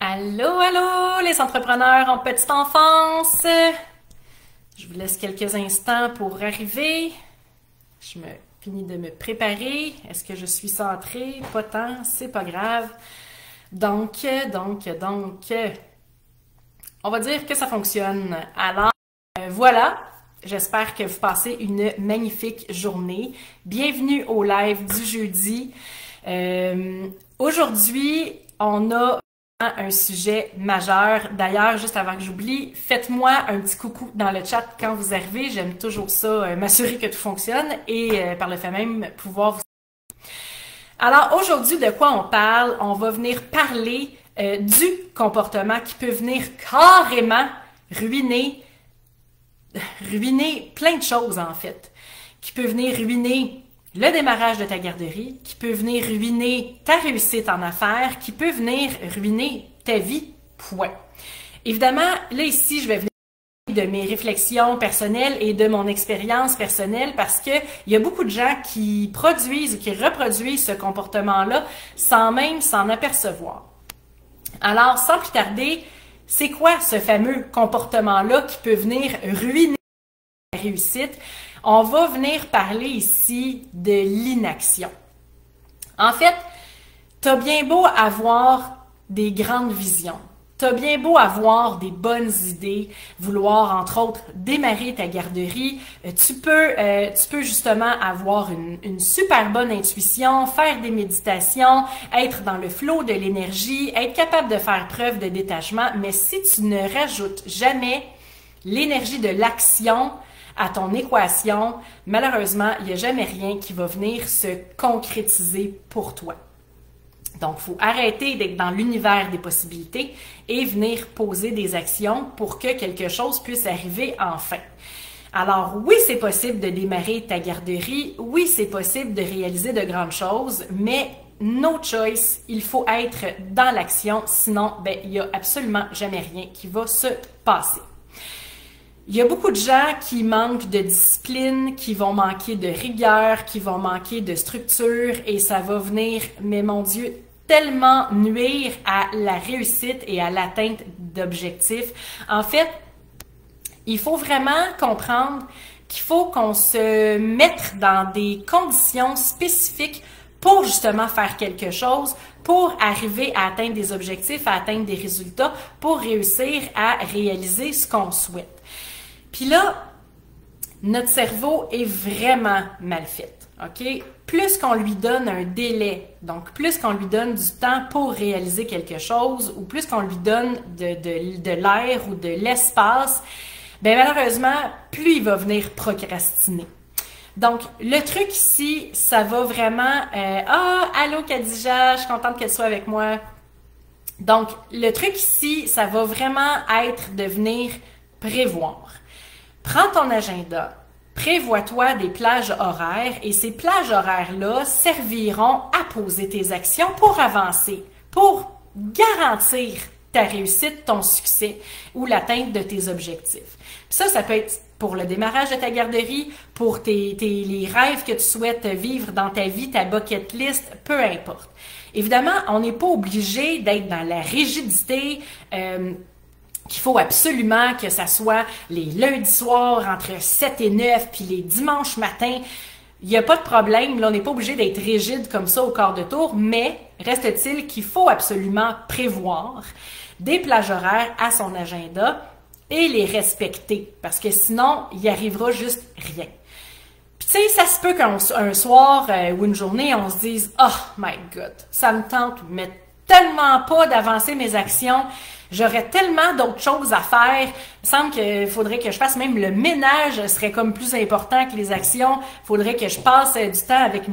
Allô, allô, les entrepreneurs en petite enfance. Je vous laisse quelques instants pour arriver. Je me finis de me préparer. Est-ce que je suis centrée? Pas tant, c'est pas grave. Donc, on va dire que ça fonctionne. Alors, voilà. J'espère que vous passez une magnifique journée. Bienvenue au live du jeudi. Aujourd'hui, on a un sujet majeur. D'ailleurs, juste avant que j'oublie, faites-moi un petit coucou dans le chat quand vous arrivez. J'aime toujours ça, m'assurer que tout fonctionne et par le fait même pouvoir vous... Alors aujourd'hui, de quoi on parle? On va venir parler du comportement qui peut venir carrément ruiner plein de choses en fait, qui peut venir ruiner le démarrage de ta garderie, qui peut venir ruiner ta réussite en affaires, qui peut venir ruiner ta vie, point. Évidemment, là ici, je vais venir de mes réflexions personnelles et de mon expérience personnelle parce que il y a beaucoup de gens qui produisent ou qui reproduisent ce comportement-là sans même s'en apercevoir. Alors, sans plus tarder, c'est quoi ce fameux comportement-là qui peut venir ruiner la réussite? On va venir parler ici de l'inaction. En fait, t'as bien beau avoir des grandes visions, t'as bien beau avoir des bonnes idées, vouloir entre autres démarrer ta garderie, tu peux justement avoir une super bonne intuition, faire des méditations, être dans le flot de l'énergie, être capable de faire preuve de détachement, mais si tu ne rajoutes jamais l'énergie de l'action à ton équation, malheureusement, il n'y a jamais rien qui va venir se concrétiser pour toi. Donc, il faut arrêter d'être dans l'univers des possibilités et venir poser des actions pour que quelque chose puisse arriver enfin. Alors, oui, c'est possible de démarrer ta garderie, oui, c'est possible de réaliser de grandes choses, mais no choice, il faut être dans l'action, sinon, il n'y a absolument jamais rien qui va se passer. Il y a beaucoup de gens qui manquent de discipline, qui vont manquer de rigueur, qui vont manquer de structure et ça va venir, mais mon Dieu, tellement nuire à la réussite et à l'atteinte d'objectifs. En fait, il faut vraiment comprendre qu'il faut qu'on se mette dans des conditions spécifiques pour justement faire quelque chose, pour arriver à atteindre des objectifs, à atteindre des résultats, pour réussir à réaliser ce qu'on souhaite. Puis là, notre cerveau est vraiment mal fait, OK? Plus qu'on lui donne un délai, donc plus qu'on lui donne du temps pour réaliser quelque chose, ou plus qu'on lui donne de l'air ou de l'espace, malheureusement, plus il va venir procrastiner. Donc, le truc ici, ça va vraiment... allô Khadija, je suis contente qu'elle soit avec moi. Donc, le truc ici, ça va vraiment être de venir prévoir. Prends ton agenda, prévois-toi des plages horaires et ces plages horaires-là serviront à poser tes actions pour avancer, pour garantir ta réussite, ton succès ou l'atteinte de tes objectifs. Puis ça peut être pour le démarrage de ta garderie, pour les rêves que tu souhaites vivre dans ta vie, ta bucket list, peu importe. Évidemment, on n'est pas obligé d'être dans la rigidité, qu'il faut absolument que ça soit les lundis soirs entre 7 et 9, puis les dimanches matins. Il n'y a pas de problème, là, on n'est pas obligé d'être rigide comme ça au quart de tour, mais reste-t-il qu'il faut absolument prévoir des plages horaires à son agenda et les respecter, parce que sinon, il n'y arrivera juste rien. Puis tu sais, ça se peut qu'un soir ou une journée, on se dise « Oh my God, ça me tente mais tellement pas d'avancer mes actions. J'aurais tellement d'autres choses à faire. Il me semble qu'il faudrait que je fasse même le ménage, ce serait comme plus important que les actions. Il faudrait que je passe du temps avec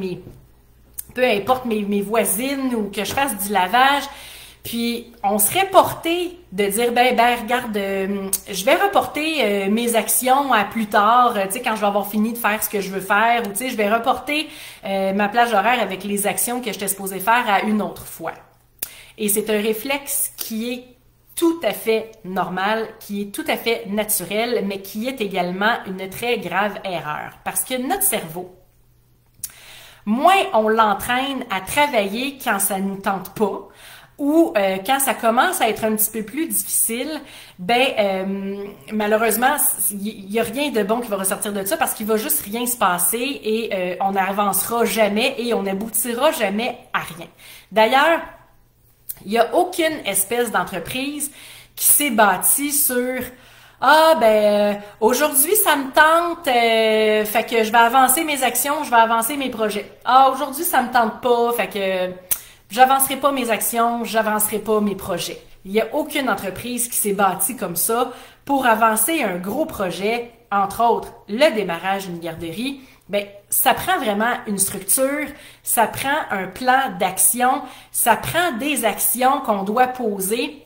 peu importe mes voisines ou que je fasse du lavage. » Puis, on serait porté de dire, regarde, je vais reporter mes actions à plus tard, tu sais, quand je vais avoir fini de faire ce que je veux faire, ou tu sais, je vais reporter ma plage horaire avec les actions que j'étais supposée faire à une autre fois. Et c'est un réflexe qui est tout à fait normal, qui est tout à fait naturel, mais qui est également une très grave erreur. Parce que notre cerveau, moins on l'entraîne à travailler quand ça ne nous tente pas, ou quand ça commence à être un petit peu plus difficile, malheureusement, il y a rien de bon qui va ressortir de ça parce qu'il va juste rien se passer et on n'avancera jamais et on n'aboutira jamais à rien. D'ailleurs, il n'y a aucune espèce d'entreprise qui s'est bâtie sur aujourd'hui ça me tente, fait que je vais avancer mes actions, je vais avancer mes projets. Aujourd'hui ça me tente pas, fait que j'avancerai pas mes actions, j'avancerai pas mes projets. Il n'y a aucune entreprise qui s'est bâtie comme ça pour avancer un gros projet, entre autres le démarrage d'une garderie. Ça prend vraiment une structure, ça prend un plan d'action, ça prend des actions qu'on doit poser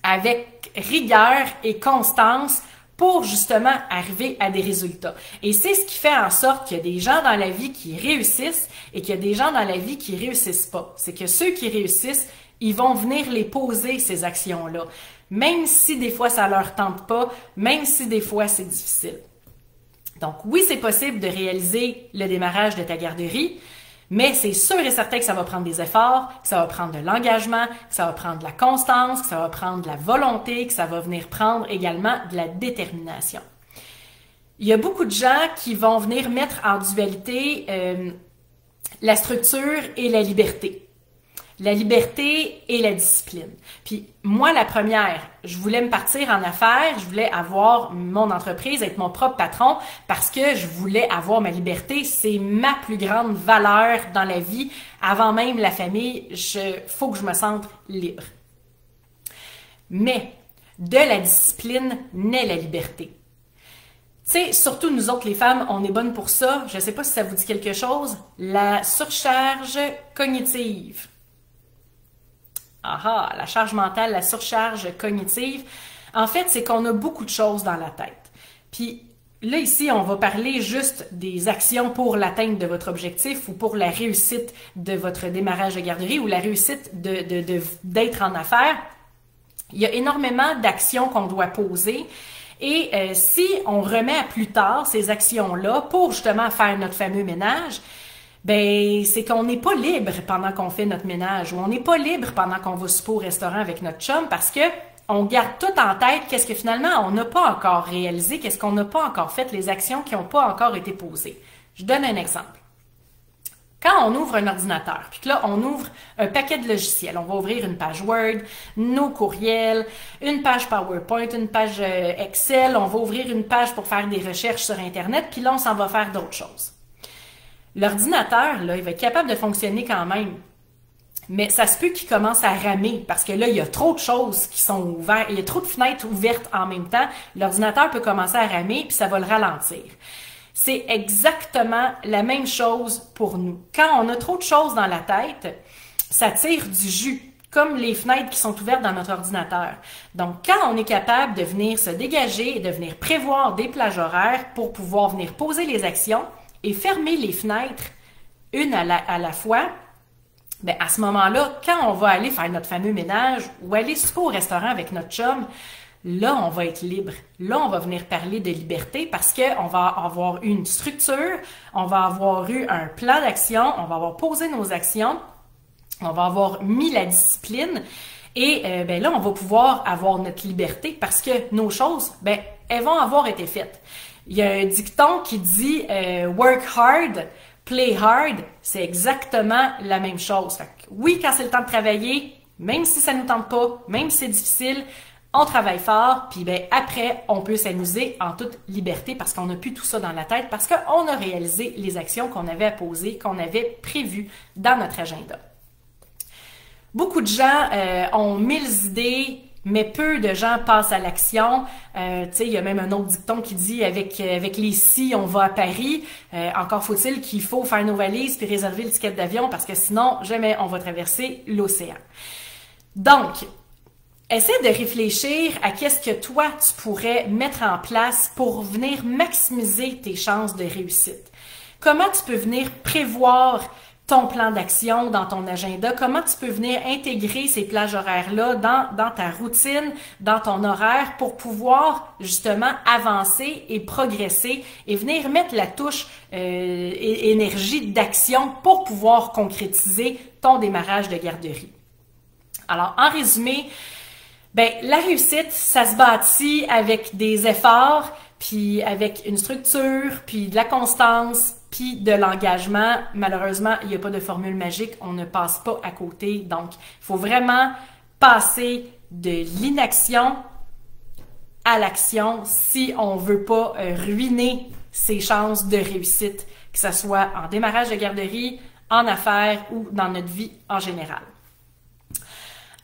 avec rigueur et constance pour justement arriver à des résultats. Et c'est ce qui fait en sorte qu'il y a des gens dans la vie qui réussissent et qu'il y a des gens dans la vie qui réussissent pas. C'est que ceux qui réussissent, ils vont venir les poser, ces actions-là. Même si des fois ça leur tente pas, même si des fois c'est difficile. Donc oui, c'est possible de réaliser le démarrage de ta garderie, mais c'est sûr et certain que ça va prendre des efforts, que ça va prendre de l'engagement, que ça va prendre de la constance, que ça va prendre de la volonté, que ça va venir prendre également de la détermination. Il y a beaucoup de gens qui vont venir mettre en dualité la structure et la liberté. La liberté et la discipline. Puis moi, la première, je voulais me partir en affaires, je voulais avoir mon entreprise, être mon propre patron parce que je voulais avoir ma liberté. C'est ma plus grande valeur dans la vie. Avant même la famille, faut que je me sente libre. Mais de la discipline naît la liberté. Tu sais, surtout nous autres les femmes, on est bonnes pour ça. Je ne sais pas si ça vous dit quelque chose. La surcharge cognitive. La charge mentale, la surcharge cognitive. En fait, c'est qu'on a beaucoup de choses dans la tête. Puis là, ici, on va parler juste des actions pour l'atteinte de votre objectif ou pour la réussite de votre démarrage de garderie ou la réussite d'être en affaires. Il y a énormément d'actions qu'on doit poser. Et si on remet à plus tard ces actions-là pour justement faire notre fameux ménage, c'est qu'on n'est pas libre pendant qu'on fait notre ménage ou on n'est pas libre pendant qu'on va souper au restaurant avec notre chum parce que on garde tout en tête qu'est-ce que finalement on n'a pas encore réalisé, qu'est-ce qu'on n'a pas encore fait, les actions qui n'ont pas encore été posées. Je donne un exemple. Quand on ouvre un ordinateur, puis que là, on ouvre un paquet de logiciels, on va ouvrir une page Word, nos courriels, une page PowerPoint, une page Excel, on va ouvrir une page pour faire des recherches sur Internet, puis là, on s'en va faire d'autres choses. L'ordinateur, là, il va être capable de fonctionner quand même. Mais ça se peut qu'il commence à ramer parce que là, il y a trop de choses qui sont ouvertes, il y a trop de fenêtres ouvertes en même temps. L'ordinateur peut commencer à ramer puis ça va le ralentir. C'est exactement la même chose pour nous. Quand on a trop de choses dans la tête, ça tire du jus, comme les fenêtres qui sont ouvertes dans notre ordinateur. Donc, quand on est capable de venir se dégager et de venir prévoir des plages horaires pour pouvoir venir poser les actions, et fermer les fenêtres une à la fois, à ce moment-là, quand on va aller faire notre fameux ménage ou aller souper au restaurant avec notre chum, là, on va être libre. Là, on va venir parler de liberté parce qu'on va avoir eu une structure, on va avoir eu un plan d'action, on va avoir posé nos actions, on va avoir mis la discipline et là, on va pouvoir avoir notre liberté parce que nos choses, elles vont avoir été faites. Il y a un dicton qui dit work hard, play hard, c'est exactement la même chose. Fait que, oui, quand c'est le temps de travailler, même si ça nous tente pas, même si c'est difficile, on travaille fort, puis après, on peut s'amuser en toute liberté parce qu'on n'a plus tout ça dans la tête, parce qu'on a réalisé les actions qu'on avait à poser, qu'on avait prévues dans notre agenda. Beaucoup de gens ont 1000 idées, mais peu de gens passent à l'action. Il y a même un autre dicton qui dit avec les si, on va à Paris. Encore faut-il qu'il faut faire nos valises puis réserver le ticket d'avion parce que sinon, jamais on va traverser l'océan. Donc, essaie de réfléchir à qu'est-ce que toi, tu pourrais mettre en place pour venir maximiser tes chances de réussite. Comment tu peux venir prévoir ton plan d'action dans ton agenda, comment tu peux venir intégrer ces plages horaires-là dans ta routine, dans ton horaire pour pouvoir justement avancer et progresser et venir mettre la touche énergie d'action pour pouvoir concrétiser ton démarrage de garderie. Alors, en résumé, ben, la réussite, ça se bâtit avec des efforts, puis avec une structure, puis de la constance, puis de l'engagement. Malheureusement, il n'y a pas de formule magique, on ne passe pas à côté. Donc, il faut vraiment passer de l'inaction à l'action si on veut pas ruiner ses chances de réussite, que ce soit en démarrage de garderie, en affaires ou dans notre vie en général.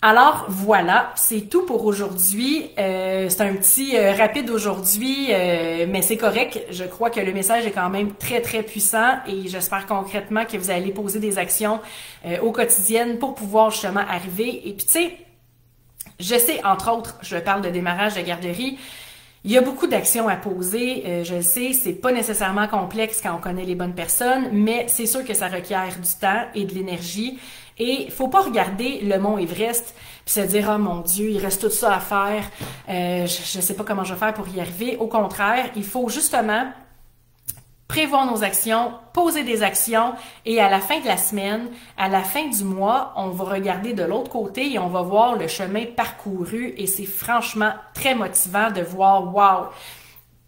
Alors voilà, c'est tout pour aujourd'hui. C'est un petit rapide aujourd'hui, mais c'est correct. Je crois que le message est quand même très très puissant et j'espère concrètement que vous allez poser des actions au quotidien pour pouvoir justement arriver. Et puis tu sais, je sais entre autres, je parle de démarrage de garderie. Il y a beaucoup d'actions à poser, je le sais, c'est pas nécessairement complexe quand on connaît les bonnes personnes, mais c'est sûr que ça requiert du temps et de l'énergie. Et faut pas regarder le mont Everest puis se dire « Oh mon Dieu, il reste tout ça à faire, je sais pas comment je vais faire pour y arriver ». Au contraire, il faut justement prévoir nos actions, poser des actions et à la fin de la semaine, à la fin du mois, on va regarder de l'autre côté et on va voir le chemin parcouru et c'est franchement très motivant de voir « Wow! »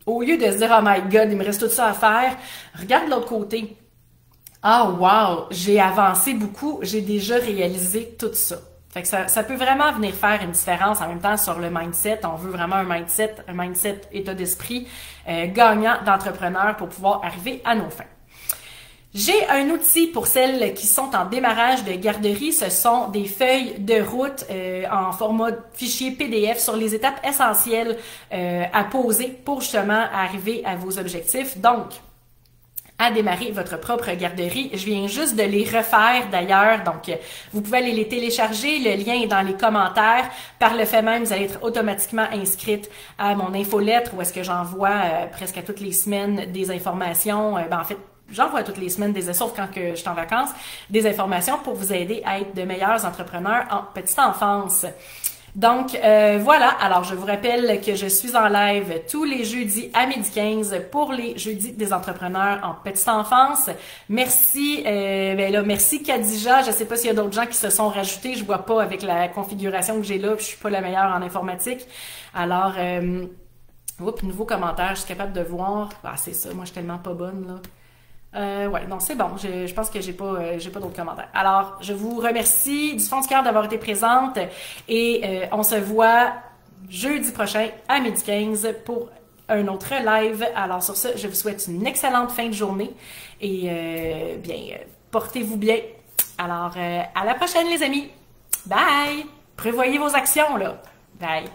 Au lieu de se dire « Oh my God, il me reste tout ça à faire », regarde de l'autre côté. « Ah wow! J'ai avancé beaucoup, j'ai déjà réalisé tout ça. » Fait que ça peut vraiment venir faire une différence en même temps sur le mindset. On veut vraiment un mindset état d'esprit gagnant d'entrepreneur pour pouvoir arriver à nos fins. J'ai un outil pour celles qui sont en démarrage de garderie. Ce sont des feuilles de route en format fichier PDF sur les étapes essentielles à poser pour justement arriver à vos objectifs. Donc, à démarrer votre propre garderie. Je viens juste de les refaire d'ailleurs, donc vous pouvez aller les télécharger, le lien est dans les commentaires. Par le fait même, vous allez être automatiquement inscrite à mon infolettre où est-ce que j'envoie presque à toutes les semaines des informations. En fait, j'envoie toutes les semaines sauf quand que je suis en vacances, des informations pour vous aider à être de meilleurs entrepreneurs en petite enfance. Donc, voilà. Alors, je vous rappelle que je suis en live tous les jeudis à 12h15 pour les jeudis des entrepreneurs en petite enfance. Merci, merci Khadija. Je sais pas s'il y a d'autres gens qui se sont rajoutés. Je vois pas avec la configuration que j'ai là, puis je suis pas la meilleure en informatique. Alors, nouveau commentaire, je suis capable de voir. Ah, c'est ça. Moi, je suis tellement pas bonne, là. Ouais, non, c'est bon. Je pense que j'ai pas d'autres commentaires. Alors, je vous remercie du fond du cœur d'avoir été présente et on se voit jeudi prochain à 12h15 pour un autre live. Alors, sur ce, je vous souhaite une excellente fin de journée et portez-vous bien. Alors, à la prochaine, les amis. Bye! Prévoyez vos actions, là. Bye!